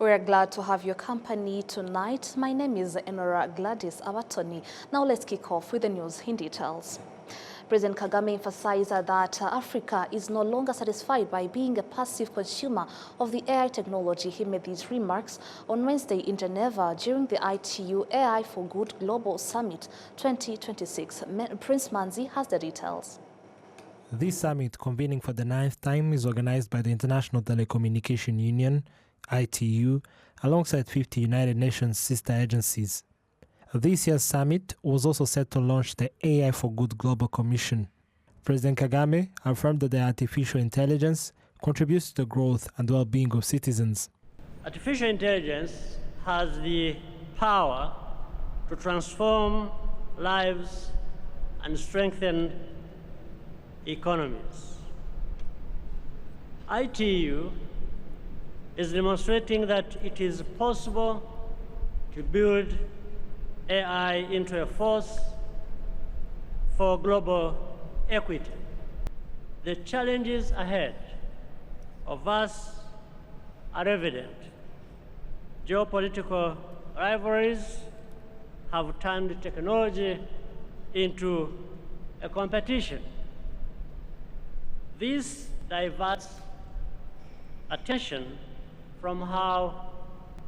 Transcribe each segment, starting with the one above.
We are glad to have your company tonight. My name is Enora Gladys Abatoni. Now let's kick off with the news in details. President Kagame emphasized that Africa is no longer satisfied by being a passive consumer of the AI technology. He made these remarks on Wednesday in Geneva during the ITU AI for Good Global Summit 2026. Prince Manzi has the details. This summit, convening for the 9th time, is organized by the International Telecommunication Union, ITU, alongside 50 United Nations sister agencies. This year's summit was also set to launch the AI for Good Global Commission. President Kagame affirmed that the artificial intelligence contributes to the growth and well-being of citizens. Artificial intelligence has the power to transform lives and strengthen economies. ITU is demonstrating that it is possible to build AI into a force for global equity. The challenges ahead of us are evident. Geopolitical rivalries have turned technology into a competition. This diverts attention from how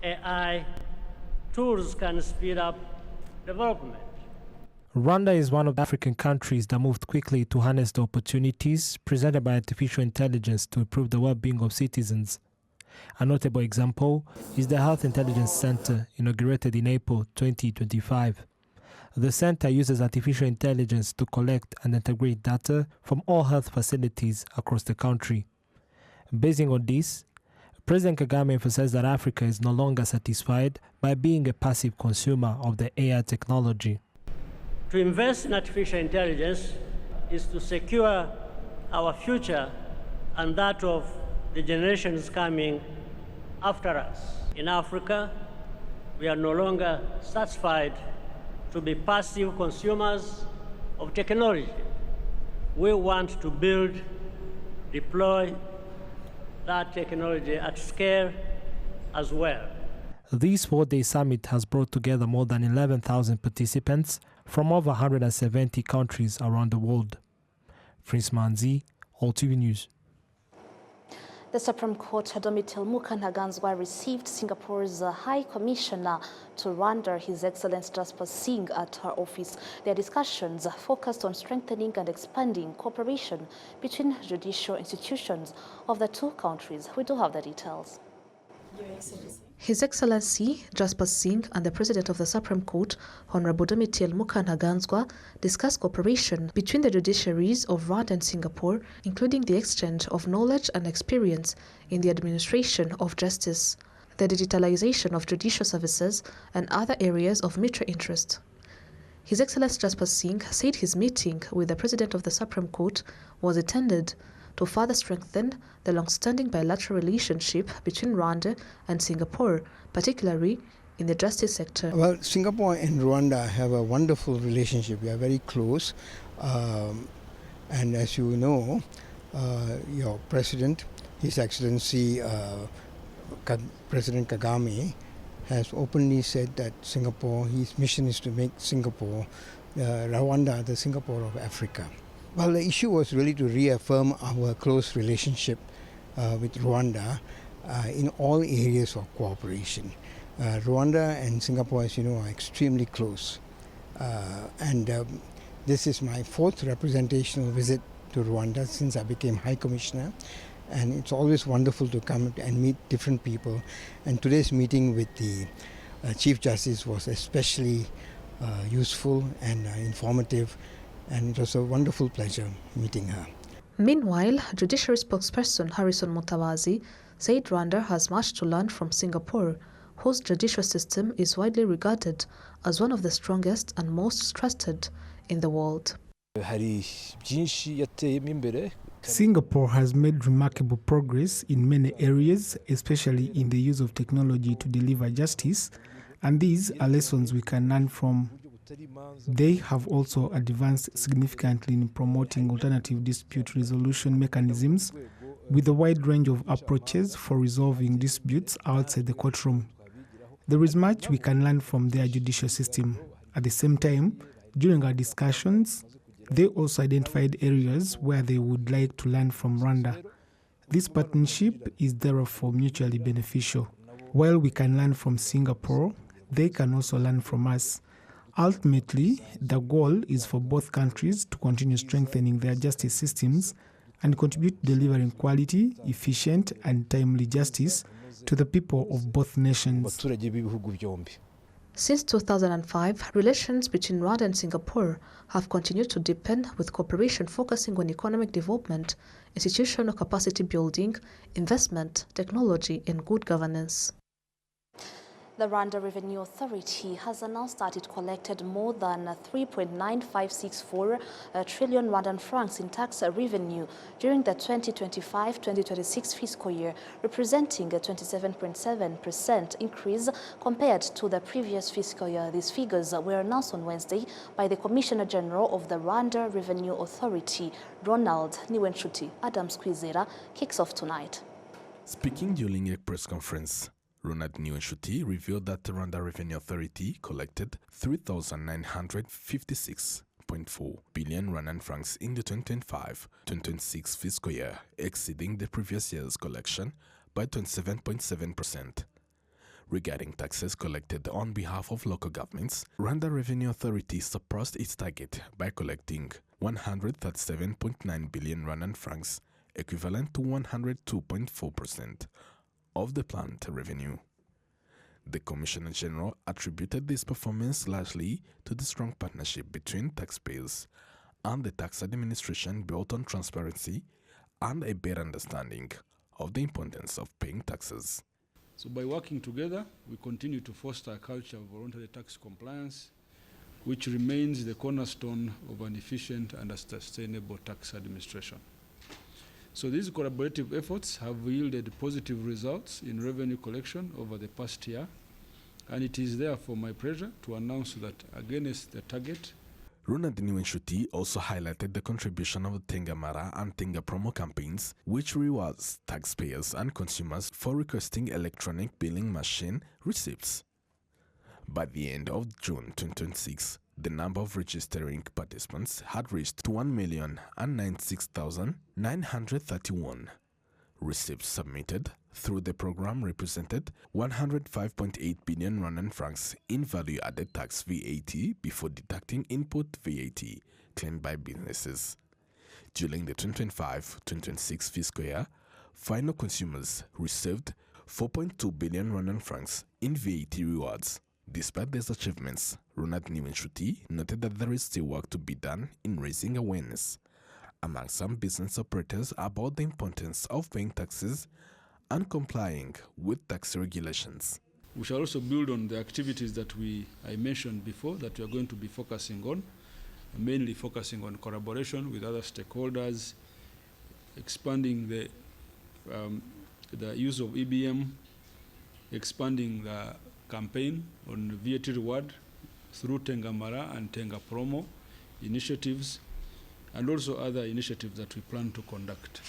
AI tools can speed up development. Rwanda is one of the African countries that moved quickly to harness the opportunities presented by artificial intelligence to improve the well-being of citizens. A notable example is the Health Intelligence Center, inaugurated in April 2025. The center uses artificial intelligence to collect and integrate data from all health facilities across the country. Basing on this, President Kagame emphasized that Africa is no longer satisfied by being a passive consumer of the AI technology. To invest in artificial intelligence is to secure our future and that of the generations coming after us. In Africa, we are no longer satisfied to be passive consumers of technology. We want to build, deploy that technology at scale as well. This 4-day summit has brought together more than 11,000 participants from over 170 countries around the world. Prince Manzi, RwandaTV News. The Supreme Court, Domitille Mukantaganzwa, received Singapore's High Commissioner to Rwanda, His Excellency Jasper Singh, at her office. Their discussions focused on strengthening and expanding cooperation between judicial institutions of the two countries. We do have the details. His Excellency Jasper Singh and the President of the Supreme Court, Honorable Domitille Mukantaganzwa, discussed cooperation between the judiciaries of Rwanda and Singapore, including the exchange of knowledge and experience in the administration of justice, the digitalization of judicial services, and other areas of mutual interest. His Excellency Jasper Singh said his meeting with the President of the Supreme Court was intended to further strengthen the long-standing bilateral relationship between Rwanda and Singapore, particularly in the justice sector. Well, Singapore and Rwanda have a wonderful relationship. We are very close. And as you know, your President, His Excellency President Kagame, has openly said that Singapore, his mission is to make Singapore, Rwanda, the Singapore of Africa. Well, the issue was really to reaffirm our close relationship with Rwanda in all areas of cooperation. Rwanda and Singapore, as you know, are extremely close. This is my 4th representational visit to Rwanda since I became High Commissioner. And it's always wonderful to come and meet different people. And today's meeting with the Chief Justice was especially useful and informative. And it was a wonderful pleasure meeting her. Meanwhile, Judiciary spokesperson Harrison Mutabazi said Rwanda has much to learn from Singapore, whose judicial system is widely regarded as one of the strongest and most trusted in the world. Singapore has made remarkable progress in many areas, especially in the use of technology to deliver justice, and these are lessons we can learn from. They have also advanced significantly in promoting alternative dispute resolution mechanisms with a wide range of approaches for resolving disputes outside the courtroom. There is much we can learn from their judicial system. At the same time, during our discussions, they also identified areas where they would like to learn from Rwanda. This partnership is therefore mutually beneficial. While we can learn from Singapore, they can also learn from us. Ultimately, the goal is for both countries to continue strengthening their justice systems and contribute to delivering quality, efficient, and timely justice to the people of both nations. Since 2005, relations between Rwanda and Singapore have continued to deepen, with cooperation focusing on economic development, institutional capacity building, investment, technology, and good governance. The Rwanda Revenue Authority has announced that it collected more than 3.9564 trillion Rwandan francs in tax revenue during the 2025-2026 fiscal year, representing a 27.7% increase compared to the previous fiscal year. These figures were announced on Wednesday by the Commissioner General of the Rwanda Revenue Authority, Ronald Niwenshuti. Adam Squizera kicks off tonight. Speaking during a press conference, Ronald Niwenshuti revealed that the Rwanda Revenue Authority collected 3,956.4 billion Rwandan francs in the 2025-2026 fiscal year, exceeding the previous year's collection by 27.7%. Regarding taxes collected on behalf of local governments, Rwanda Revenue Authority surpassed its target by collecting 137.9 billion Rwandan francs, equivalent to 102.4% of the planned revenue. The Commissioner General attributed this performance largely to the strong partnership between taxpayers and the tax administration built on transparency and a better understanding of the importance of paying taxes. So by working together, we continue to foster a culture of voluntary tax compliance, which remains the cornerstone of an efficient and sustainable tax administration. So these collaborative efforts have yielded positive results in revenue collection over the past year, and it is therefore my pleasure to announce that against the target. Ronald Niwenshuti also highlighted the contribution of the Tenga Mara and Tenga Promo campaigns, which rewards taxpayers and consumers for requesting electronic billing machine receipts. By the end of June 2026, the number of registering participants had reached 1,096,931. Receipts submitted through the program represented 105.8 billion Rwandan francs in value-added tax VAT before deducting input VAT claimed by businesses. During the 2025-2026 fiscal year, final consumers received 4.2 billion Rwandan francs in VAT rewards. Despite these achievements, Ronald Niwenshuti noted that there is still work to be done in raising awareness among some business operators about the importance of paying taxes and complying with tax regulations. We shall also build on the activities that I mentioned before that we are going to be focusing on, mainly focusing on collaboration with other stakeholders, expanding the use of EBM, expanding the campaign on VAT reward through Tenga Mara and Tenga Promo initiatives, and also other initiatives that we plan to conduct.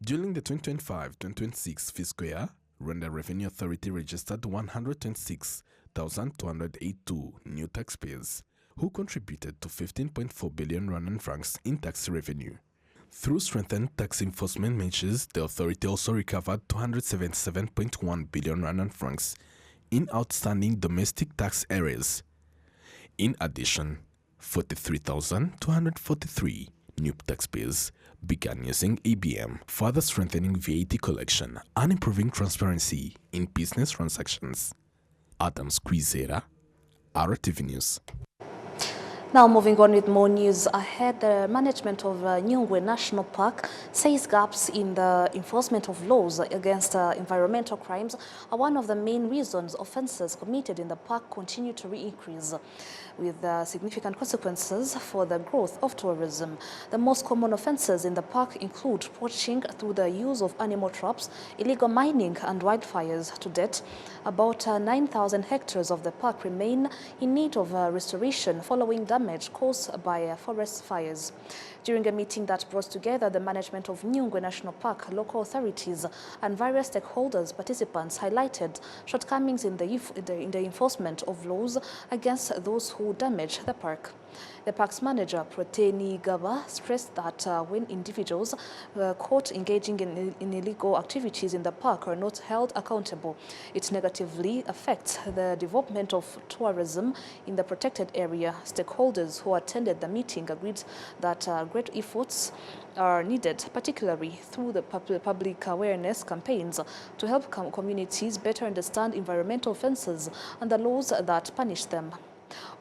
During the 2025-2026 fiscal year, Rwanda Revenue Authority registered 126,282 new taxpayers who contributed to 15.4 billion Rwandan francs in tax revenue. Through strengthened tax enforcement measures, the authority also recovered 277.1 billion Rwandan francs in outstanding domestic tax areas. In addition, 43,243 new taxpayers began using EBM, further strengthening VAT collection and improving transparency in business transactions. Adam Squizera, RwandaTV News. Now moving on with more news ahead, the management of Nyungwe National Park says gaps in the enforcement of laws against environmental crimes are one of the main reasons offences committed in the park continue to increase, with significant consequences for the growth of tourism. The most common offences in the park include poaching through the use of animal traps, illegal mining and wildfires. To date, about 9,000 hectares of the park remain in need of restoration following damage damage caused by forest fires. During a meeting that brought together the management of Nyungwe National Park, local authorities and various stakeholders, participants highlighted shortcomings in the enforcement of laws against those who damage the park. The park's manager, Proteni Gaba, stressed that when individuals caught engaging in illegal activities in the park are not held accountable, it negatively affects the development of tourism in the protected area. Stakeholders who attended the meeting agreed that great efforts are needed, particularly through the public awareness campaigns, to help communities better understand environmental offences and the laws that punish them.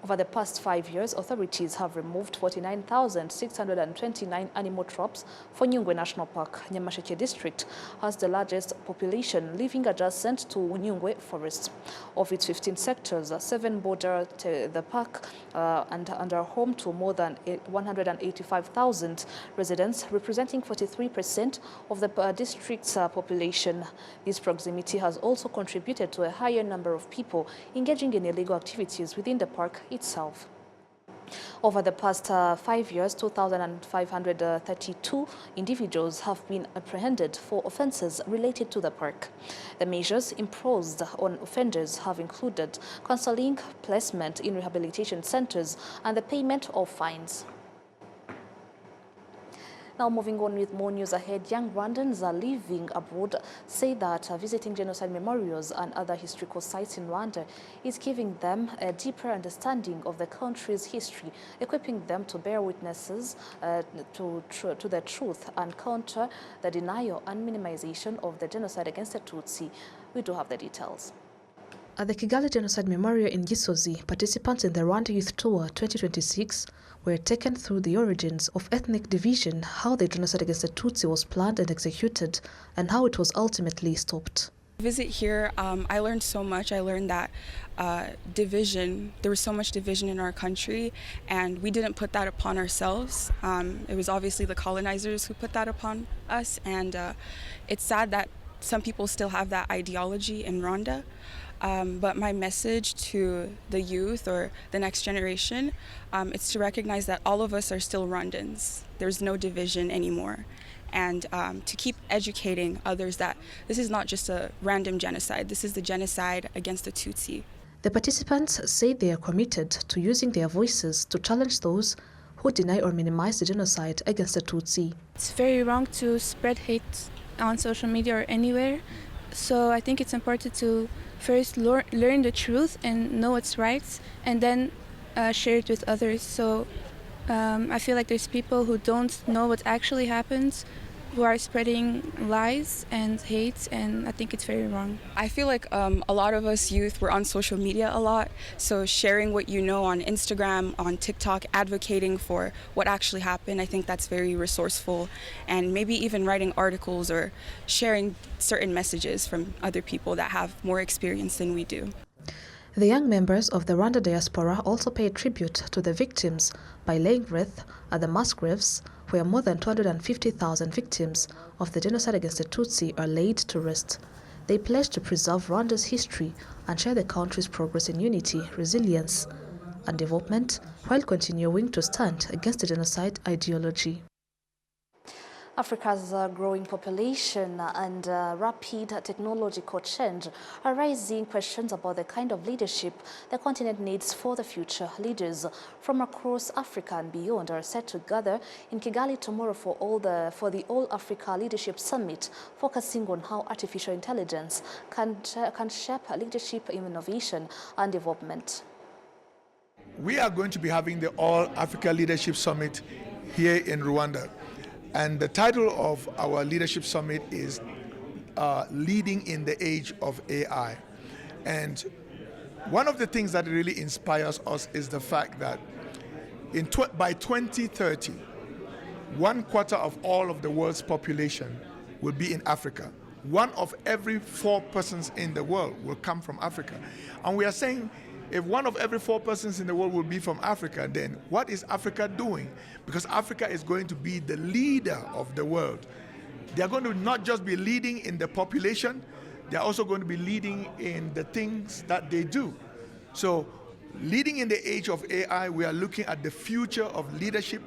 Over the past 5 years, authorities have removed 49,629 animal traps for Nyungwe National Park. Nyamasheke district has the largest population living adjacent to Nyungwe Forest. Of its 15 sectors, 7 border the park and are home to more than 185,000 residents, representing 43% of the district's population. This proximity has also contributed to a higher number of people engaging in illegal activities within the park itself. Over the past 5 years, 2,532 individuals have been apprehended for offences related to the park. The measures imposed on offenders have included counselling, placement in rehabilitation centres and the payment of fines. Now moving on with more news ahead, young Rwandans living abroad say that visiting genocide memorials and other historical sites in Rwanda is giving them a deeper understanding of the country's history, equipping them to bear witnesses to the truth and counter the denial and minimization of the genocide against the Tutsi. We do have the details. At the Kigali Genocide Memorial in Gisozi, participants in the Rwanda Youth Tour 2026 were taken through the origins of ethnic division, how the genocide against the Tutsi was planned and executed, and how it was ultimately stopped. Visit here, I learned so much. I learned that there was so much division in our country, and we didn't put that upon ourselves. It was obviously the colonizers who put that upon us, and it's sad that some people still have that ideology in Rwanda. But my message to the youth or the next generation, it's to recognize that all of us are still Rwandans. There's no division anymore. And to keep educating others that this is not just a random genocide, this is the genocide against the Tutsi. The participants say they are committed to using their voices to challenge those who deny or minimize the genocide against the Tutsi. It's very wrong to spread hate on social media or anywhere. So I think it's important to first learn the truth and know what's right, and then share it with others. So I feel like there's people who don't know what actually happens, who are spreading lies and hate, and I think it's very wrong. I feel like a lot of us youth, we're on social media a lot, so sharing what you know on Instagram, on TikTok, advocating for what actually happened, I think that's very resourceful, and maybe even writing articles or sharing certain messages from other people that have more experience than we do. The young members of the Rwanda diaspora also pay tribute to the victims by laying wreath at the mass graves where more than 250,000 victims of the genocide against the Tutsi are laid to rest. They pledge to preserve Rwanda's history and share the country's progress in unity, resilience, and development, while continuing to stand against the genocide ideology. Africa's growing population and rapid technological change are raising questions about the kind of leadership the continent needs for the future. Leaders from across Africa and beyond are set to gather in Kigali tomorrow for the All Africa Leadership Summit, focusing on how artificial intelligence can shape leadership in innovation and development. We are going to be having the All Africa Leadership Summit here in Rwanda. And the title of our leadership summit is Leading in the Age of AI. And one of the things that really inspires us is the fact that by 2030, 1/4 of all of the world's population will be in Africa. 1 of every 4 persons in the world will come from Africa. And we are saying, if 1 of every 4 persons in the world will be from Africa, then what is Africa doing? Because Africa is going to be the leader of the world. They are going to not just be leading in the population, they are also going to be leading in the things that they do. So Leading in the age of AI, we are looking at the future of leadership,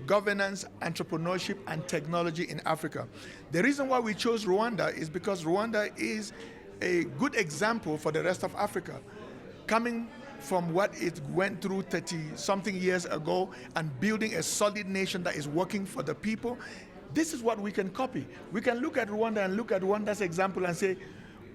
governance, entrepreneurship, and technology in Africa. The reason why we chose Rwanda is because Rwanda is a good example for the rest of Africa. Coming from what it went through 30-something years ago and building a solid nation that is working for the people, this is what we can copy. We can look at Rwanda and look at Rwanda's example and say,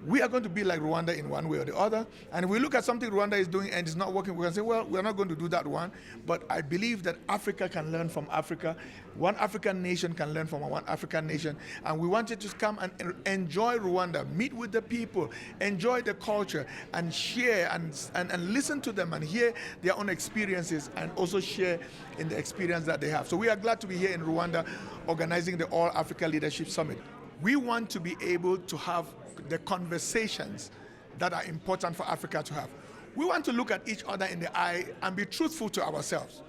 we are going to be like Rwanda in one way or the other. And if we look at something Rwanda is doing and it's not working, we can say, well, we're not going to do that one. But I believe that Africa can learn from Africa. One African nation can learn from one African nation. And we wanted to come and enjoy Rwanda, meet with the people, enjoy the culture, and share and listen to them and hear their own experiences and also share in the experience that they have. So we are glad to be here in Rwanda organizing the All Africa Leadership Summit. We want to be able to have the conversations that are important for Africa to have. We want to look at each other in the eye and be truthful to ourselves.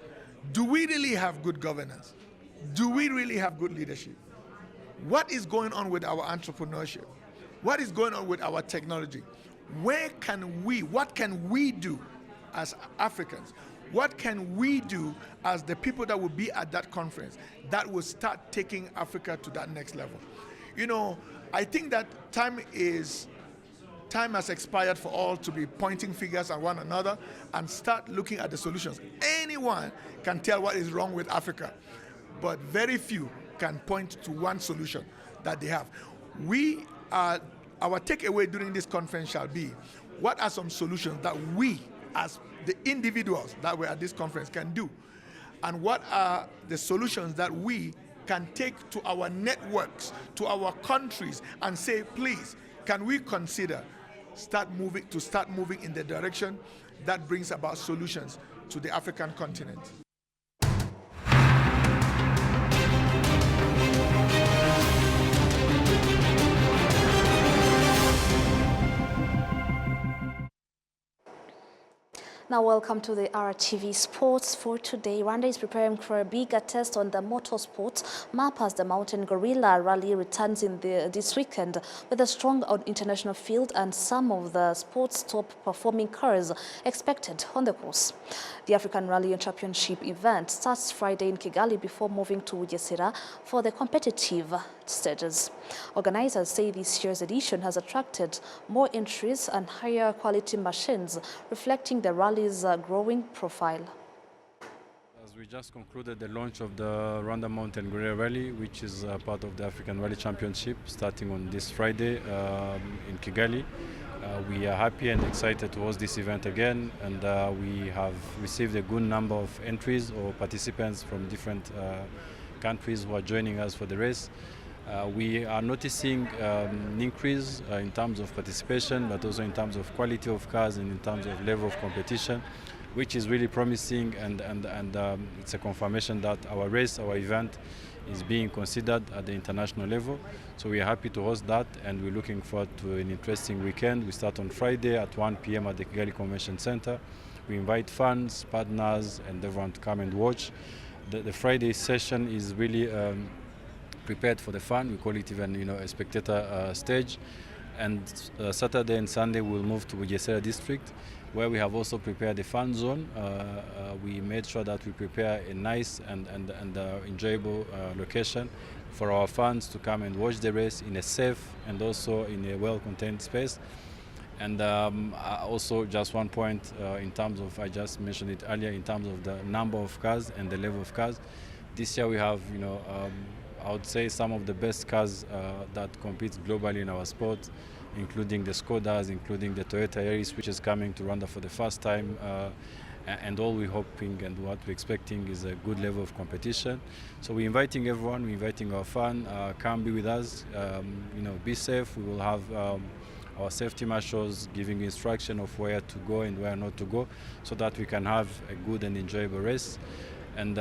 Do we really have good governance? Do we really have good leadership? What is going on with our entrepreneurship? What is going on with our technology? What can we do as Africans? What can we do as the people that will be at that conference that will start taking Africa to that next level? You know, I think that time has expired for all to be pointing fingers at one another and start looking at the solutions. Anyone can tell what is wrong with Africa, but very few can point to one solution that they have. Our takeaway during this conference shall be, what are some solutions that we, as the individuals that were at this conference, can do? And what are the solutions that we can take to our networks, to our countries, and say, please, can we consider start moving in the direction that brings about solutions to the African continent? Now welcome to the RTV Sports for today. Rwanda is preparing for a bigger test on the motorsports map as the Mountain Gorilla Rally returns this weekend with a strong international field and some of the sport's top performing cars expected on the course. The African Rally Championship event starts Friday in Kigali before moving to Bugesera for the competitive stages. Organizers say this year's edition has attracted more entries and higher quality machines, reflecting the rally's growing profile. As we just concluded the launch of the Rwanda Mountain Gorilla Rally, which is part of the African Rally Championship, starting on this Friday in Kigali. We are happy and excited to host this event again, and we have received a good number of entries or participants from different countries who are joining us for the race. We are noticing an increase in terms of participation, but also in terms of quality of cars and in terms of level of competition, which is really promising, and it's a confirmation that our race, our event, is being considered at the international level. So we are happy to host that, and we're looking forward to an interesting weekend. We start on Friday at 1 p.m. at the Kigali Convention Center. We invite fans, partners, and everyone to come and watch. The Friday session is really prepared for the fun. We call it even, a spectator stage. And Saturday and Sunday we'll move to Bugesera district, where we have also prepared a fun zone. We made sure that we prepare a nice and enjoyable location for our fans to come and watch the race in a safe and also in a well-contained space. And also just one point in terms of, I just mentioned it earlier, in terms of the number of cars and the level of cars. This year we have, I would say some of the best cars that compete globally in our sport, including the Skodas, including the Toyota Yaris, which is coming to Rwanda for the first time. And all we're hoping and what we're expecting is a good level of competition. So we're inviting everyone, we're inviting our fans, come be with us, be safe. We will have our safety marshals giving instruction of where to go and where not to go, so that we can have a good and enjoyable race. And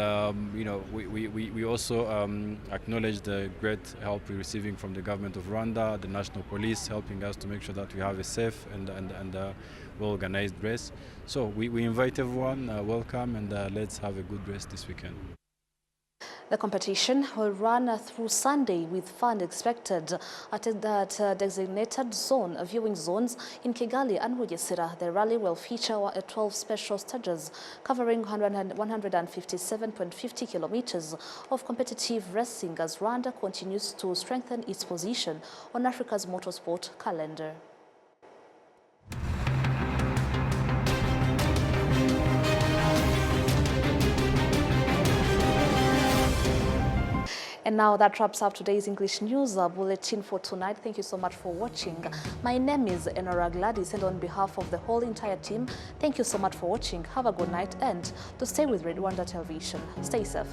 we also acknowledge the great help we're receiving from the government of Rwanda, the national police, helping us to make sure that we have a safe and well-organized race. So we invite everyone, welcome, and let's have a good race this weekend. The competition will run through Sunday with fun expected at that designated viewing zones in Kigali and Bugesera. The rally will feature 12 special stages covering 157.50 kilometers of competitive racing as Rwanda continues to strengthen its position on Africa's motorsport calendar. And now that wraps up today's English News Bulletin for tonight. Thank you so much for watching. My name is Enora Gladys, and on behalf of the whole entire team, thank you so much for watching. Have a good night, and to stay with Rwanda Television. Stay safe.